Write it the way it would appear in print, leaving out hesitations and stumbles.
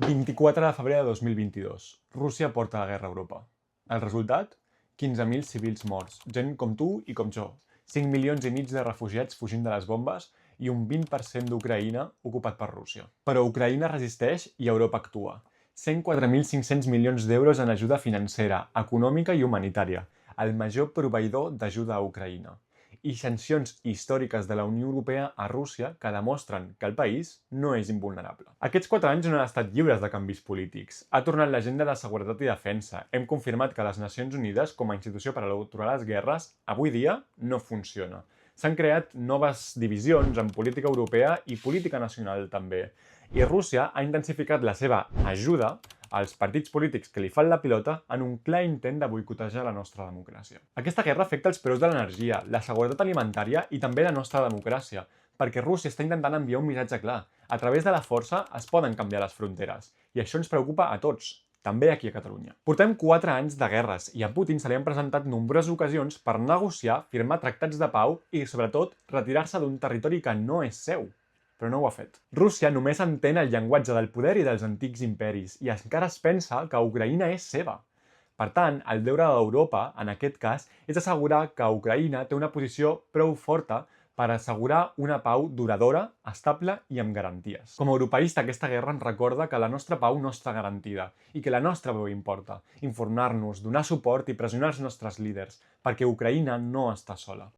24 de febrer de 2022. Rússia porta la guerra a Europa. El resultat? 15.000 civils morts, gent com tu i com jo. 5 milions i mig de refugiats fugint de les bombes i un 20% d'Ucraïna ocupat per Rússia. Però Ucraïna resisteix i Europa actua. 104.500 milions d'euros en ajuda financera, econòmica i humanitària, el major proveïdor d'ajuda a Ucraïna. I sancions històriques de la Unió Europea a Rússia que demostren que el país no és invulnerable. Aquests 4 anys no han estat lliures de canvis polítics. Ha tornat l'agenda de seguretat i defensa. Hem confirmat que les Nacions Unides, com a institució per aturar les guerres, avui dia no funciona. S'han creat noves divisions en política europea i política nacional també. I Rússia ha intensificat la seva ajuda als partits polítics que li fan la pilota en un clar intent de boicotejar la nostra democràcia. Aquesta guerra afecta els preus de l'energia, la seguretat alimentària i també la nostra democràcia, perquè Rússia està intentant enviar un missatge clar. A través de la força es poden canviar les fronteres, i això ens preocupa a tots, també aquí a Catalunya. Portem 4 anys de guerres i a Putin se li han presentat nombroses ocasions per negociar, firmar tractats de pau i, sobretot, retirar-se d'un territori que no és seu. Però no ho ha fet. Rússia només entén el llenguatge del poder i dels antics imperis i encara es pensa que Ucraïna és seva. Per tant, el deure d'Europa, en aquest cas, és assegurar que Ucraïna té una posició prou forta per assegurar una pau duradora, estable i amb garanties. Com a europeista, aquesta guerra ens recorda que la nostra pau no està garantida i que la nostra veu importa. Informar-nos, donar suport i pressionar els nostres líders, perquè Ucraïna no està sola.